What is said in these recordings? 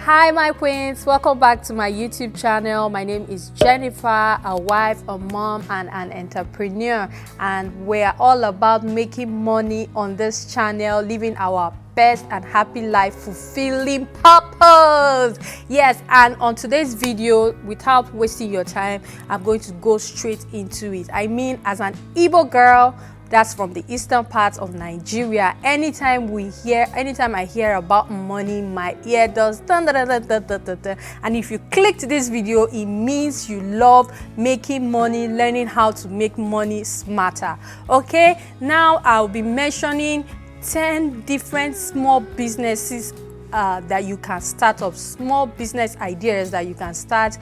Hi my queens, welcome back to my YouTube channel. My name is Jennifer, a wife, a mom, and an entrepreneur, and we're all about making money on this channel, living our best and happy life, fulfilling purpose. Yes, and on today's video, without wasting your time, I'm going to go straight into it. I mean, as an Igbo girl that's from the eastern part of Nigeria, anytime I hear about money, my ear does dun, dun, dun, dun, dun, dun, dun. And if you clicked this video, it means you love making money, learning how to make money smarter. Okay, now I'll be mentioning 10 different small businesses that you can start up, small business ideas that you can start,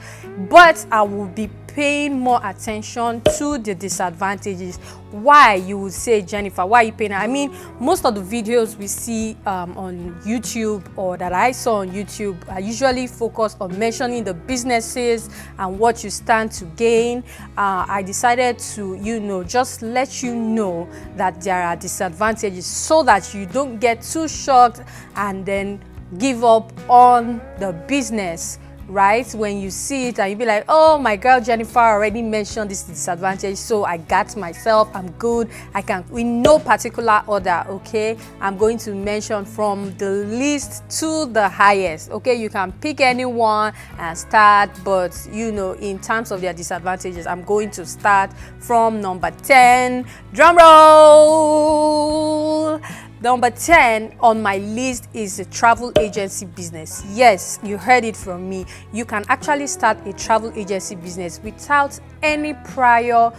but I will be paying more attention to the disadvantages. Why, you would say, Jennifer, why are you paying? I mean, most of the videos we see on YouTube, or that I saw on YouTube, I usually focus on mentioning the businesses and what you stand to gain. I decided to, just let you know that there are disadvantages so that you don't get too shocked and then give up on the business, right? When you see it and you be like, oh, my girl Jennifer already mentioned this disadvantage, so I got myself, I'm good, I can, in no particular order. Okay, I'm going to mention from the least to the highest. Okay, you can pick anyone and start, but in terms of their disadvantages, I'm going to start from number 10. Drum roll. Number 10 on my list is a travel agency business. Yes, you heard it from me. You can actually start a travel agency business without any prior,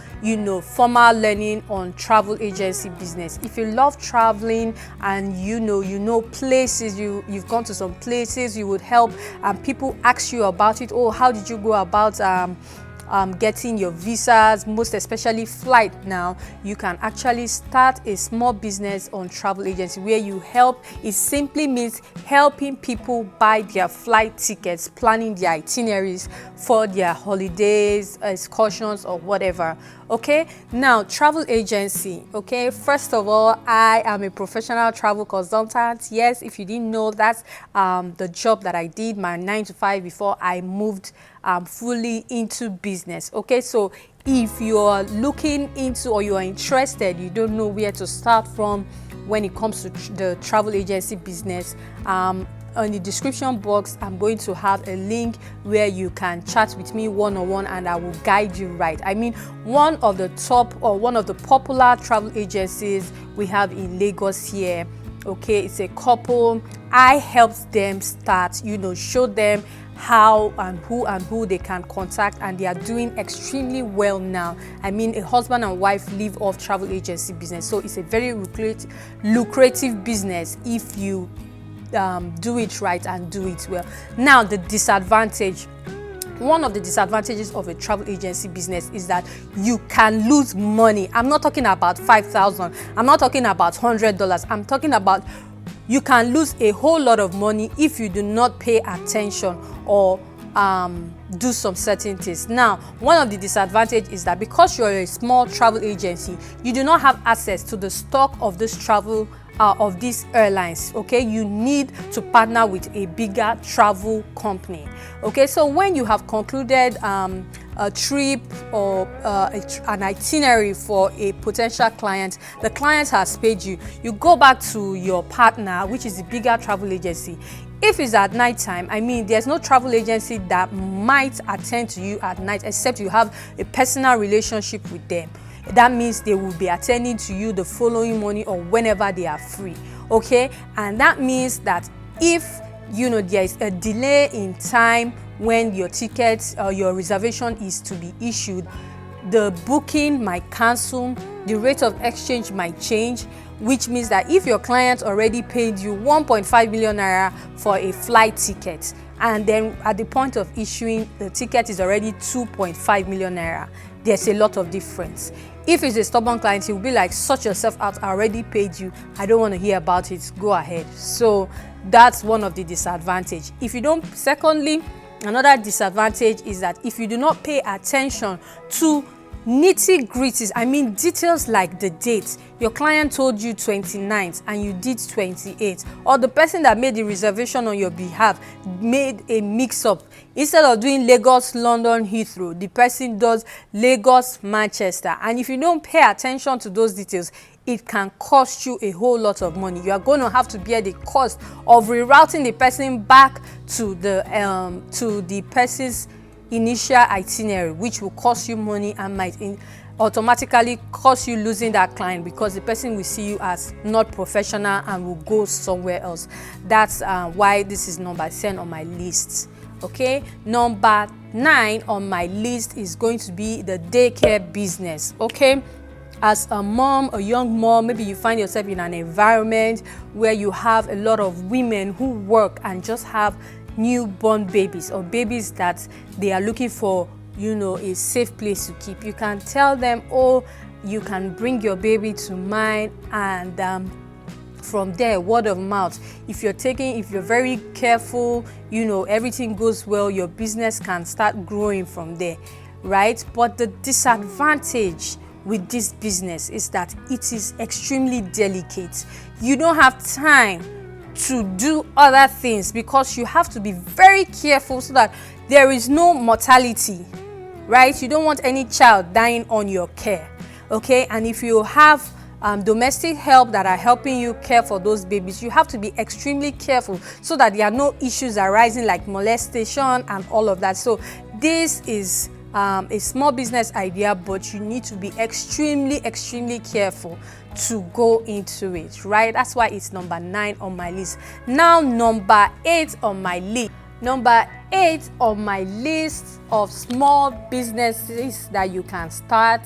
formal learning on travel agency business. If you love traveling and you know places, you've gone to some places, you would help people ask you about it. Oh, how did you go about getting your visas, most especially flight? Now you can actually start a small business on travel agency where you help. It simply means helping people buy their flight tickets, planning their itineraries for their holidays, excursions, or whatever. Okay, now travel agency. Okay, first of all, I am a professional travel consultant. Yes, if you didn't know, that's the job that I did, my 9 to 5, before I moved fully into business. Okay, so if you're looking into, or you are interested, you don't know where to start from when it comes to the travel agency business, on the description box I'm going to have a link where you can chat with me one-on-one and I will guide you right. I mean, one of the popular travel agencies we have in Lagos here, okay, it's a couple. I helped them start, show them how and who they can contact, and they are doing extremely well now. I mean, a husband and wife live off travel agency business, so it's a very lucrative business if you do it right and do it well. Now, the disadvantage. One of the disadvantages of a travel agency business is that you can lose money. I'm not talking about $5,000. I'm not talking about $100. I'm talking about you can lose a whole lot of money if you do not pay attention or do some certain things. Now, one of the disadvantages is that because you're a small travel agency, you do not have access to the stock of this travel of these airlines. Okay, you need to partner with a bigger travel company. Okay, so when you have concluded a trip or an itinerary for a potential client, the client has paid you, you go back to your partner, which is the bigger travel agency. If it's at night time, I mean, there's no travel agency that might attend to you at night except you have a personal relationship with them. That means they will be attending to you the following morning or whenever they are free. Okay, and that means that if there is a delay in time when your ticket or your reservation is to be issued, the booking might cancel, the rate of exchange might change, which means that if your client already paid you 1.5 million naira for a flight ticket, and then at the point of issuing, the ticket is already 2.5 million naira, there's a lot of difference. If it's a stubborn client, he will be like, sort yourself out, I already paid you, I don't want to hear about it, go ahead. So that's one of the disadvantages. Secondly, another disadvantage is that if you do not pay attention to nitty-gritties, I mean details like the date. Your client told you 29th and you did 28th, or the person that made the reservation on your behalf made a mix-up. Instead of doing Lagos, London, Heathrow, the person does Lagos, Manchester. And if you don't pay attention to those details, it can cost you a whole lot of money. You are going to have to bear the cost of rerouting the person back to the person's initial itinerary, which will cost you money and might automatically cost you losing that client, because the person will see you as not professional and will go somewhere else. That's why this is number 10 on my list. Okay, number 9 on my list is going to be the daycare business. Okay, as a mom, a young mom, maybe you find yourself in an environment where you have a lot of women who work and just have newborn babies, or babies that they are looking for, a safe place to keep. You can tell them, oh, you can bring your baby to mine, and from there, word of mouth, if you're very careful, everything goes well, your business can start growing from there, right? But the disadvantage with this business is that it is extremely delicate. You don't have time to do other things because you have to be very careful so that there is no mortality, right? You don't want any child dying on your care. Okay, and if you have domestic help that are helping you care for those babies, you have to be extremely careful so that there are no issues arising like molestation and all of that. So this is a small business idea, but you need to be extremely careful to go into it, right? That's why it's number 9 on my list. Now, number 8 on my list. Number 8 on my list of small businesses that you can start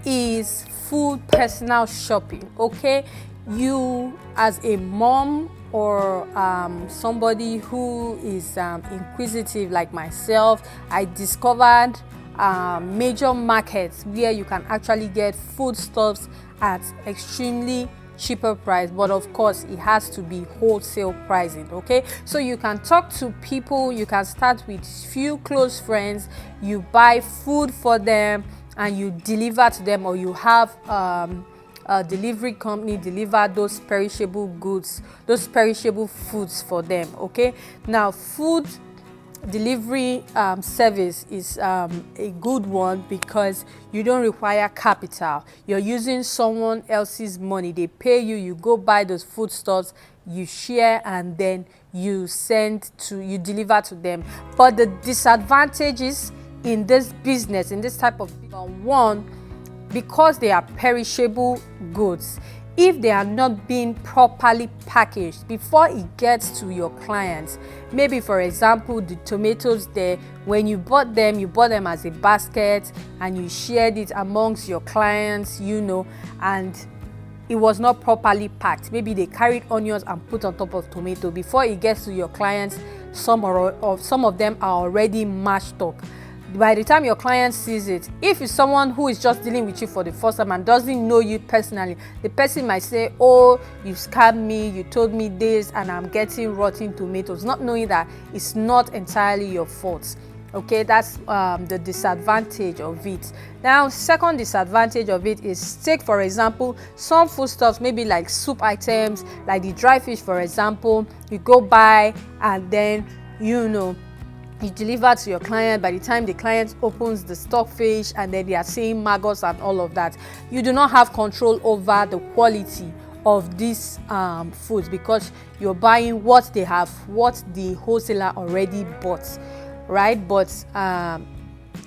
is food personal shopping. Okay, you as a mom or somebody who is inquisitive like myself, I discovered major markets where you can actually get foodstuffs at extremely cheaper price, but of course it has to be wholesale pricing. Okay, so you can talk to people, you can start with few close friends, you buy food for them and you deliver to them, or you have a delivery company deliver those perishable goods, those perishable foods for them. Okay, now food delivery service is a good one because you don't require capital. You're using someone else's money. They pay you, you go buy those foodstuffs, you share, and then you deliver to them. But the disadvantages in this business, in this type of one, because they are perishable goods, if they are not being properly packaged before it gets to your clients, maybe for example the tomatoes there, when you bought them as a basket and you shared it amongst your clients, and it was not properly packed. Maybe they carried onions and put on top of tomato. Before it gets to your clients, some of them are already mashed up. By the time your client sees it, if it's someone who is just dealing with you for the first time and doesn't know you personally, the person might say, oh, you scammed me, you told me this, and I'm getting rotten tomatoes, not knowing that it's not entirely your fault. Okay, that's the disadvantage of it. Now, second disadvantage of it is, take for example some foodstuffs, maybe like soup items, like the dry fish for example. You go buy and then you deliver to your client. By the time the client opens the stockfish and then they are seeing maggots and all of that, you do not have control over the quality of these foods because you're buying what the wholesaler already bought, right? But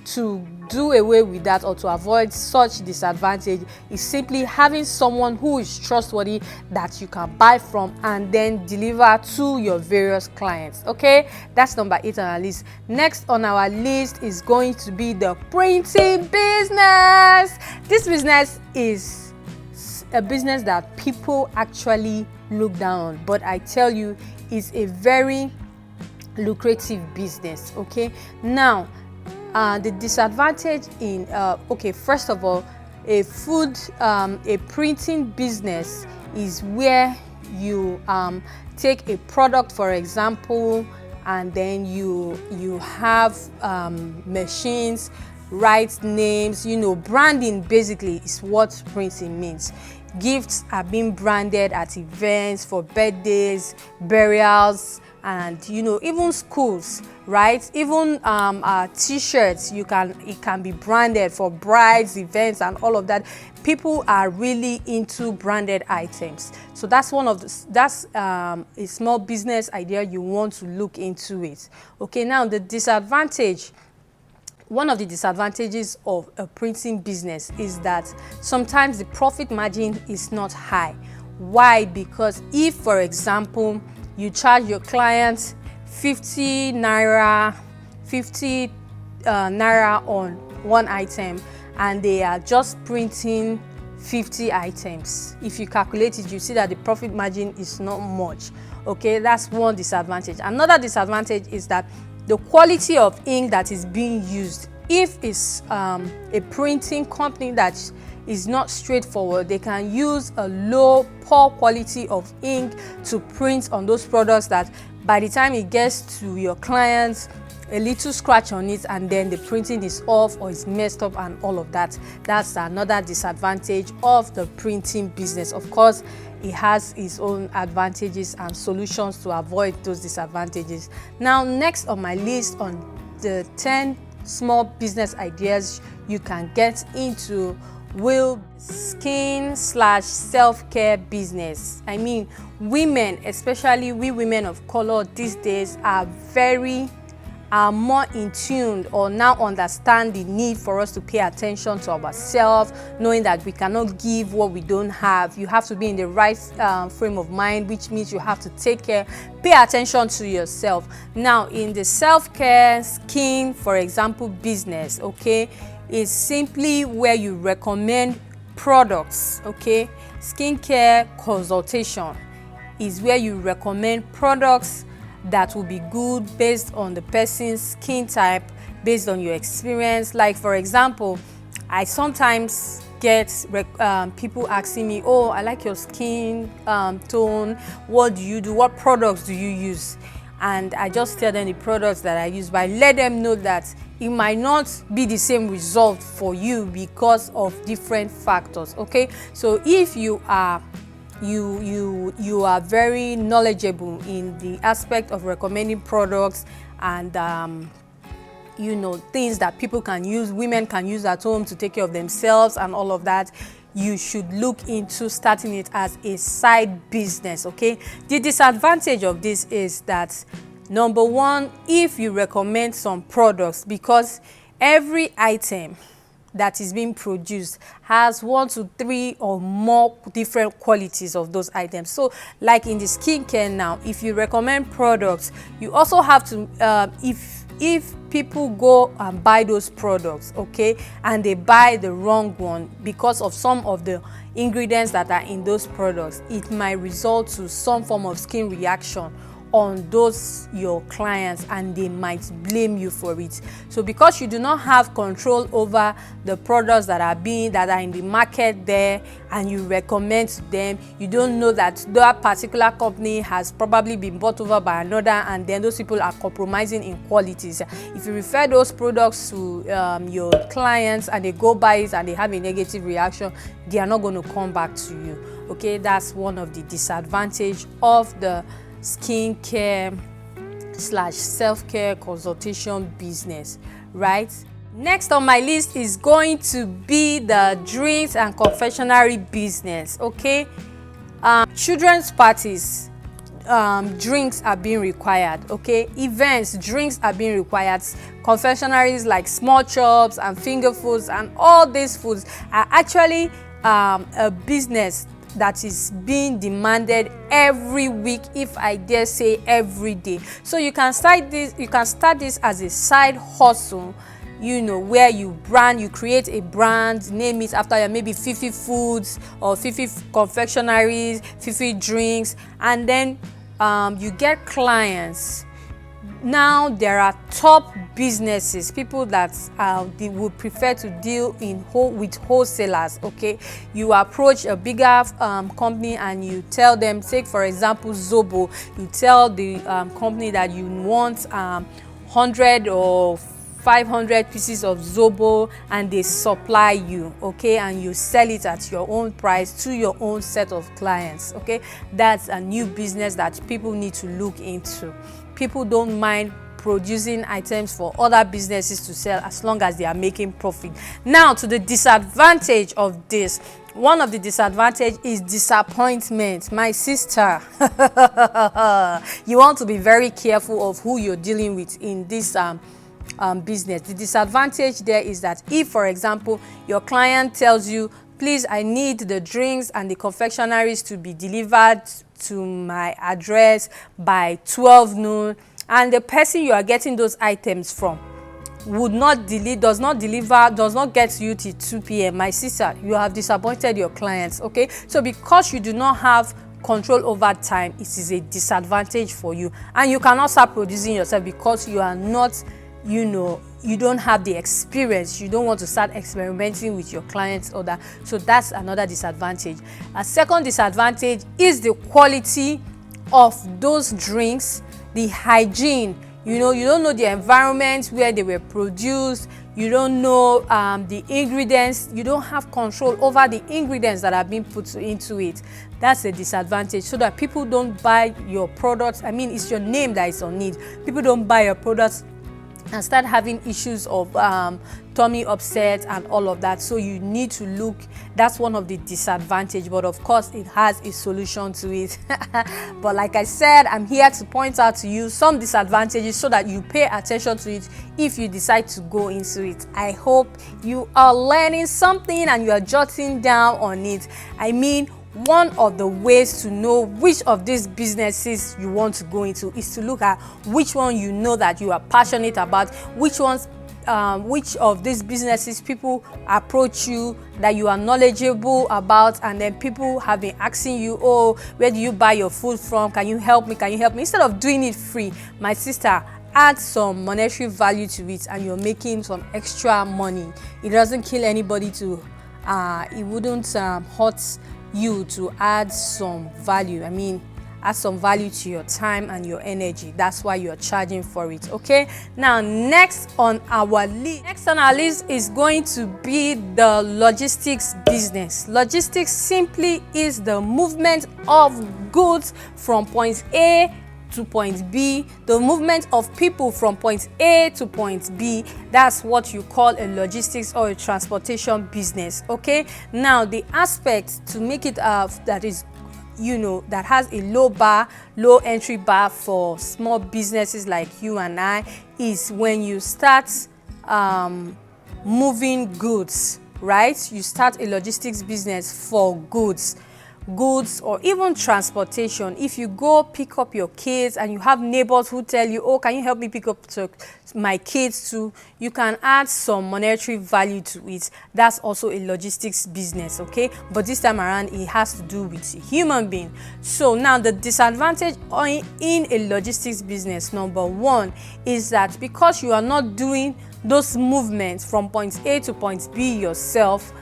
to do away with that or to avoid such disadvantage is simply having someone who is trustworthy that you can buy from and then deliver to your various clients. Okay, that's number 8 on our list. Next on our list is going to be the printing business. This business is a business that people actually look down on, but I tell you, it's a very lucrative business. Okay, now the disadvantage in first of all, a printing business is where you take a product, for example, and then you have machines write names. Branding basically is what printing means. Gifts are being branded at events, for birthdays, burials, and even schools, right? Even t-shirts, it can be branded for brides, events, and all of that. People are really into branded items. So that's a small business idea you want to look into it. Okay, now the disadvantage. One of the disadvantages of a printing business is that sometimes the profit margin is not high. Why? Because if, for example, you charge your clients 50 naira on one item, and they are just printing 50 items. If you calculate it, you see that the profit margin is not much. Okay, that's one disadvantage. Another disadvantage is that the quality of ink that is being used. If it's a printing company that is not straightforward, they can use a poor quality of ink to print on those products that by the time it gets to your clients, a little scratch on it and then the printing is off or it's messed up and all of that. That's another disadvantage of the printing business. Of course, it has its own advantages and solutions to avoid those disadvantages. Now, next on my list on the 10 small business ideas you can get into will skin/self-care business. I mean, women, especially we women of color these days, are more in tune or now understand the need for us to pay attention to ourselves, knowing that we cannot give what we don't have. You have to be in the right frame of mind, which means you have to pay attention to yourself. Now, in the self-care skin, for example, business, okay, is simply where you recommend products. Okay, skincare consultation is where you recommend products that will be good based on the person's skin type, based on your experience. Like, for example, I sometimes get people asking me, oh, I like your skin tone, what do you do, what products do you use? And I just tell them the products that I use, but I let them know that it might not be the same result for you because of different factors. Okay, so if you are very knowledgeable in the aspect of recommending products and things that people can use, women can use at home to take care of themselves and all of that, you should look into starting it as a side business. Okay, the disadvantage of this is that, number one, if you recommend some products, because every item that is being produced has 1 to 3 or more different qualities of those items. So like in the skincare now, if you recommend products, you also have to if people go and buy those products, okay, and they buy the wrong one because of some of the ingredients that are in those products, it might result to some form of skin reaction on those your clients, and they might blame you for it. So because you do not have control over the products that are in the market there, and you recommend to them, you don't know that that particular company has probably been bought over by another, and then those people are compromising in qualities. If you refer those products to your clients and they go buy it and they have a negative reaction, they are not going to come back to you. Okay, that's one of the disadvantages of the skincare/self-care consultation business, right? Next on my list is going to be the drinks and confectionery business. Okay, children's parties, drinks are being required. Okay, events, drinks are being required. Confectionaries like small chops and finger foods and all these foods are actually a business that is being demanded every week, if I dare say every day. So you can start this as a side hustle, where you create a brand, name it after maybe Fifi Foods or Fifi Confectionaries, Fifi Drinks, and then you get clients. Now there are top businesses, people that they would prefer to deal with wholesalers. Okay, you approach a bigger company and you tell them, take for example Zobo, you tell the company that you want 100 or 500 pieces of zobo and they supply you, okay, and you sell it at your own price to your own set of clients, okay. That's a new business that people need to look into. People don't mind producing items for other businesses to sell as long as they are making profit. Now, to the disadvantage of this. One of the disadvantage is disappointment. My sister, you want to be very careful of who you're dealing with in this business. The disadvantage there is that if, for example, your client tells you, please, I need the drinks and the confectionaries to be delivered to my address by 12 noon, and the person you are getting those items from does not get to you till 2 p.m. My sister, you have disappointed your clients, okay. So because you do not have control over time, it is a disadvantage for you, and you cannot start producing yourself because you are not, you don't have the experience. You don't want to start experimenting with your clients or that. So that's another disadvantage. A second disadvantage is the quality of those drinks, the hygiene. You don't know the environment where they were produced. You don't know the ingredients. You don't have control over the ingredients that have been put into it. That's a disadvantage, so that people don't buy your products. I mean, it's your name that is on it. People don't buy your products and start having issues of tummy upset and all of that. So you need to look. That's one of the disadvantages, but of course it has a solution to it. But like I said, I'm here to point out to you some disadvantages so that you pay attention to it if you decide to go into it. I hope you are learning something and you are jotting down on it. I mean, one of the ways to know which of these businesses you want to go into is to look at which one you know that you are passionate about, which of these businesses people approach you that you are knowledgeable about, and then people have been asking you, oh, where do you buy your food from? Can you help me? Instead of doing it free, my sister, add some monetary value to it and you're making some extra money. It doesn't kill anybody it wouldn't hurt you to add some value. I mean, add some value to your time and your energy. That's why you're charging for it, okay. Now, next on our list is going to be the logistics business. Logistics simply is the movement of goods from point A to point B, the movement of people from point A to point B. That's what you call a logistics or a transportation business, okay. Now, the aspect to make it that is, that has a low entry bar for small businesses like you and I is when you start moving goods, right? You start a logistics business for goods or even transportation. If you go pick up your kids and you have neighbors who tell you, oh, can you help me pick up my kids too, you can add some monetary value to it. That's also a logistics business, okay. But this time around it has to do with a human being. So now the disadvantage in a logistics business, number one, is that because you are not doing those movements from point A to point B yourself,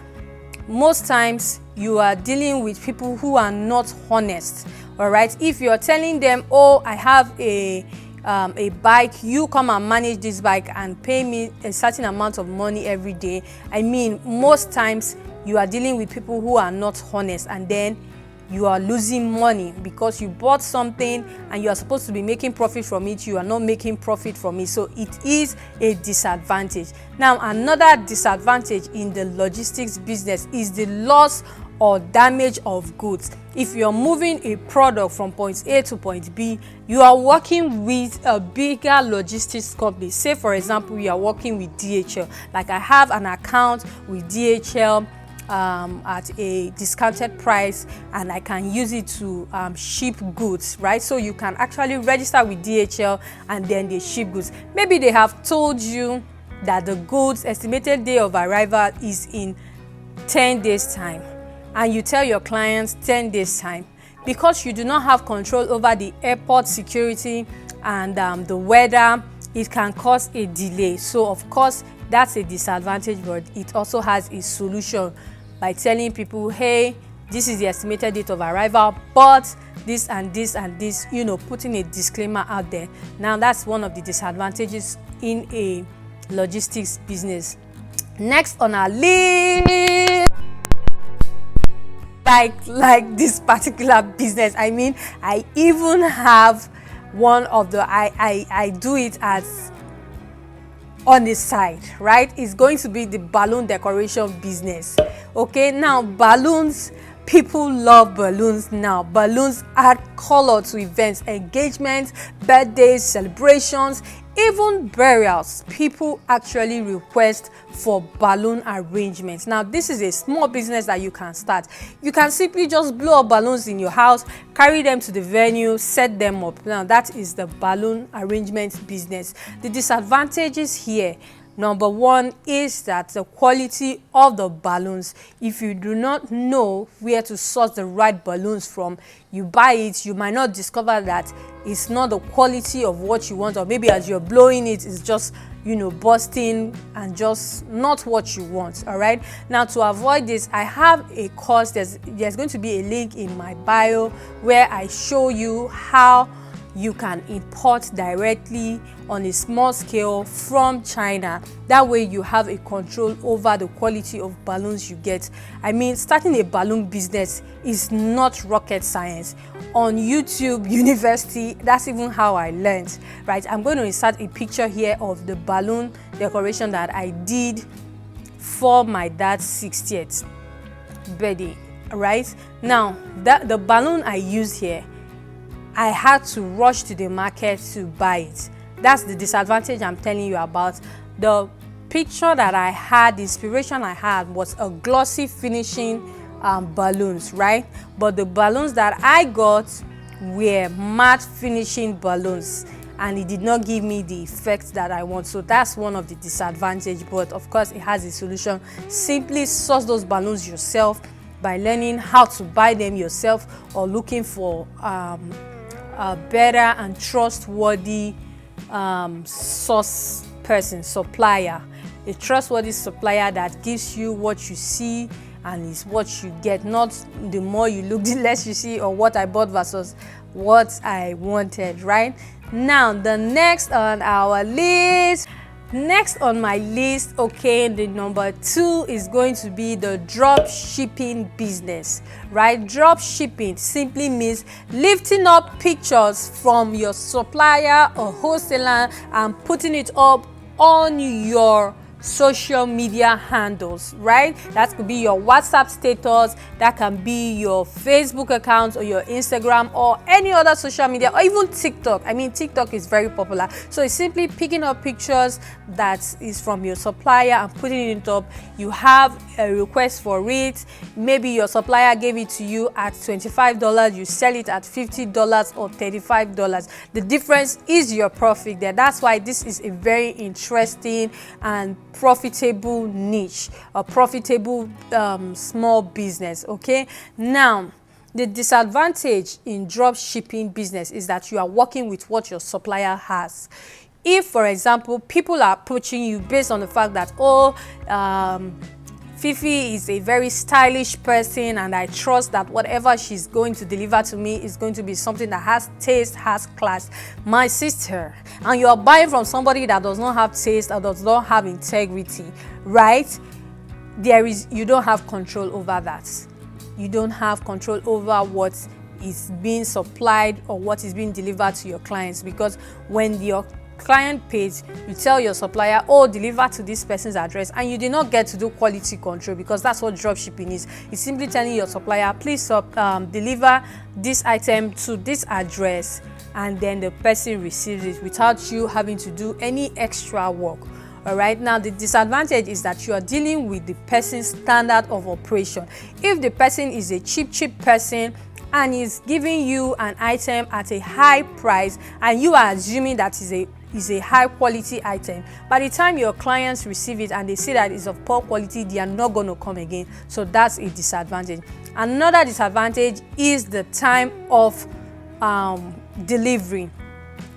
most times you are dealing with people who are not honest. All right, if you're telling them, oh, I have a bike, you come and manage this bike and pay me a certain amount of money every day. I mean, most times you are dealing with people who are not honest, and then you are losing money because you bought something and you are supposed to be making profit from it. You are not making profit from it, so it is a disadvantage. Now, another disadvantage in the logistics business is the loss or damage of goods. If you're moving a product from point A to point B, you are working with a bigger logistics company. Say, for example, you are working with DHL. Like, I have an account with DHL at a discounted price, and I can use it to ship goods, right? So you can actually register with DHL and then they ship goods. Maybe they have told you that the goods estimated day of arrival is in 10 days time, and you tell your clients 10 days time. Because you do not have control over the airport security and the weather, it can cause a delay. So of course that's a disadvantage, but it also has a solution by telling people, hey, this is the estimated date of arrival, but this and this and this, putting a disclaimer out there. Now, that's one of the disadvantages in a logistics business. Next on our list, like this particular business, I mean, I even have one of the I do it as on the side, right? It's going to be the balloon decoration business. Okay, now balloons, people love balloons now. Balloons add color to events, engagements, birthdays, celebrations, even burials. People actually request for balloon arrangements. Now this is a small business that you can start. You can simply just blow up balloons in your house, carry them to the venue, set them up. Now that is the balloon arrangement business. The disadvantages here, number one, is that the quality of the balloons. If you do not know where to source the right balloons from, you buy it, you might not discover that it's not the quality of what you want, or maybe as you're blowing it, it's just, you know, bursting and just not what you want. All right, now to avoid this, I have a course. There's going to be a link in my bio where I show you how you can import directly on a small scale from China. That way you have a control over the quality of balloons you get. I mean, starting a balloon business is not rocket science. On YouTube University, that's even how I learned, right? I'm going to insert a picture here of the balloon decoration that I did for my dad's 60th birthday, right? Now, the balloon I use here, I had to rush to the market to buy it. That's the disadvantage I'm telling you about. The picture that I had, the inspiration I had, was a glossy finishing balloons, right? But the balloons that I got were matte finishing balloons, and it did not give me the effect that I want. So that's one of the disadvantages, but of course it has a solution. Simply source those balloons yourself by learning how to buy them yourself, or looking for a better and trustworthy source person, supplier, a trustworthy supplier that gives you what you see and is what you get, not the more you look the less you see, or what I bought versus what I wanted. Right now, the next on our list, okay, the number 2 is going to be the drop shipping business, right? Drop shipping simply means lifting up pictures from your supplier or wholesaler and putting it up on your social media handles, right? That could be your WhatsApp status, that can be your Facebook account or your Instagram or any other social media, or even TikTok. I mean, TikTok is very popular. So it's simply picking up pictures that is from your supplier and putting it up. You have a request for it. Maybe your supplier gave it to you at $25, you sell it at $50 or $35. The difference is your profit there. That's why this is a very interesting and profitable niche, a profitable small business. Okay, now the disadvantage in drop shipping business is that you are working with what your supplier has. If, for example, people are approaching you based on the fact that, Fifi is a very stylish person and I trust that whatever she's going to deliver to me is going to be something that has taste, has class, my sister, and you're buying from somebody that does not have taste or does not have integrity, right? You don't have control over that. You don't have control over what is being supplied or what is being delivered to your clients, because when your client pays, you tell your supplier, oh, deliver to this person's address, and you did not get to do quality control, because that's what drop shipping is. It's simply telling your supplier, please deliver this item to this address, and then the person receives it without you having to do any extra work. All right, now the disadvantage is that you are dealing with the person's standard of operation. If the person is a cheap person and is giving you an item at a high price, and you are assuming that is a high quality item, by the time your clients receive it and they see that it's of poor quality, they are not going to come again. So that's a disadvantage. Another disadvantage is the time of delivery.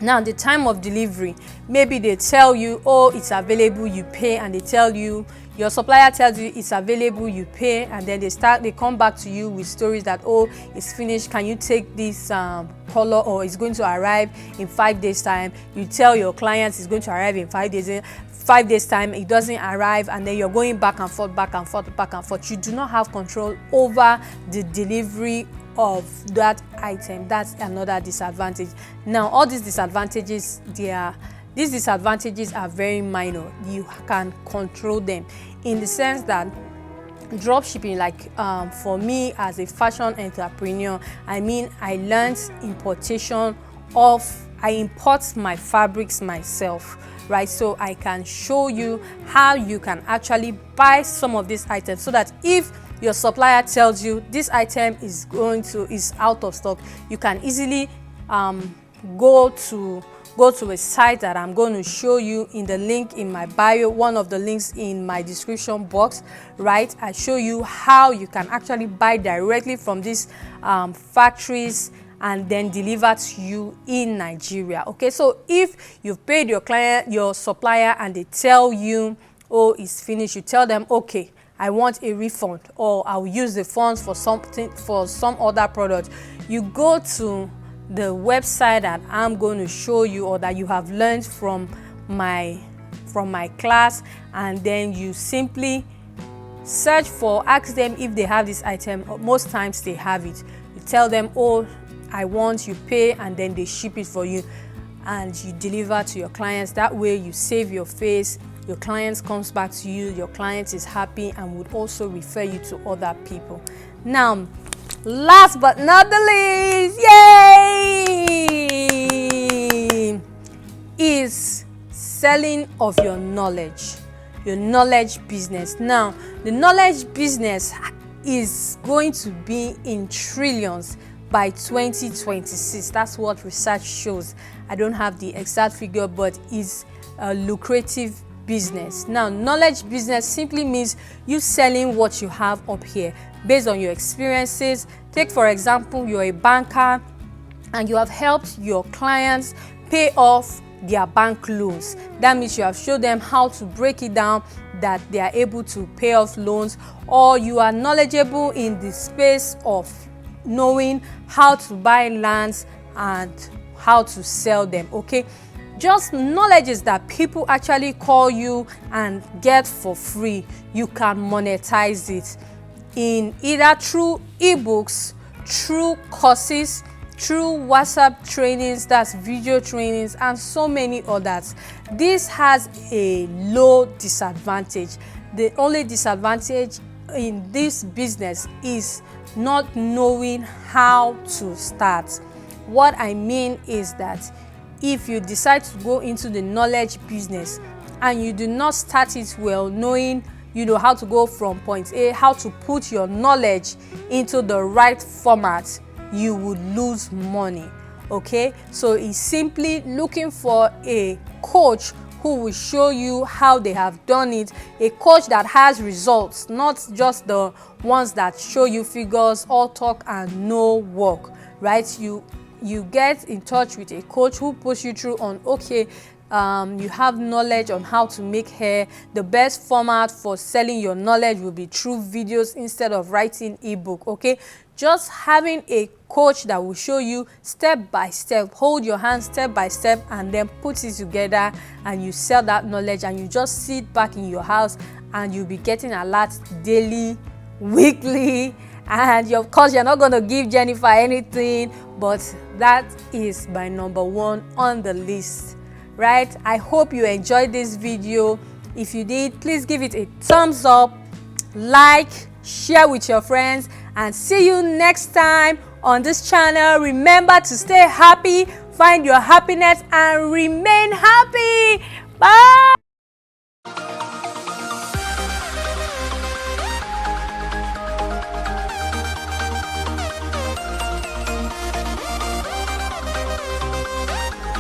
Now, the time of delivery, maybe they tell you, oh, it's available, you pay, and they tell you Your supplier tells you it's available, you pay, and then they come back to you with stories that, oh, it's finished, can you take this color, or it's going to arrive in 5 days time. You tell your clients it's going to arrive in 5 days. 5 days time, it doesn't arrive, and then you're going back and forth, back and forth, back and forth. You do not have control over the delivery of that item. That's another disadvantage. Now, all these disadvantages, these disadvantages are very minor. You can control them in the sense that drop shipping, like for me as a fashion entrepreneur, I learned importation I import my fabrics myself, right? So I can show you how you can actually buy some of these items, so that if your supplier tells you this item is out of stock, you can easily go to a site that I'm going to show you in the link in my bio, one of the links in my description box, right? I show you how you can actually buy directly from these factories and then deliver to you in Nigeria. Okay, so if you've paid your supplier, and they tell you, oh, it's finished, you tell them, okay, I want a refund, or I'll use the funds for some other product. You go to the website that I'm going to show you, or that you have learned from my class, and then you simply search ask them if they have this item. Most times they have it. You tell them, oh, I want, you pay, and then they ship it for you, and you deliver to your clients. That way you save your face, your clients comes back to you, your client is happy, and would also refer you to other people. Now, last but not the least, yay, is selling of your knowledge business. Now, the knowledge business is going to be in trillions by 2026. That's what research shows. I don't have the exact figure, but it's a lucrative business. Now, knowledge business simply means you selling what you have up here based on your experiences. Take, for example, you're a banker and you have helped your clients pay off their bank loans. That means you have showed them how to break it down, that they are able to pay off loans, or you are knowledgeable in the space of knowing how to buy lands and how to sell them. Okay, just knowledges that people actually call you and get for free. You can monetize it in either through ebooks, through courses, through WhatsApp trainings, that's video trainings, and so many others. This has a low disadvantage. The only disadvantage in this business is not knowing how to start. What I mean is that if you decide to go into the knowledge business and you do not start it well, knowing how to go from point A, how to put your knowledge into the right format, you would lose money. Okay, so it's simply looking for a coach who will show you how they have done it, a coach that has results, not just the ones that show you figures, all talk and no work, right? You get in touch with a coach who puts you through on, okay, you have knowledge on how to make hair. The best format for selling your knowledge will be through videos instead of writing ebook. Okay, just having a coach that will show you step by step, hold your hand step by step, and then put it together, and you sell that knowledge, and you just sit back in your house and you'll be getting alerts daily, weekly, and of course you're not going to give Jennifer anything, but that is my number one on the list, right? I hope you enjoyed this video. If you did, please give it a thumbs up, like, share with your friends, and see you next time on this channel. Remember to stay happy, find your happiness, and remain happy. Bye.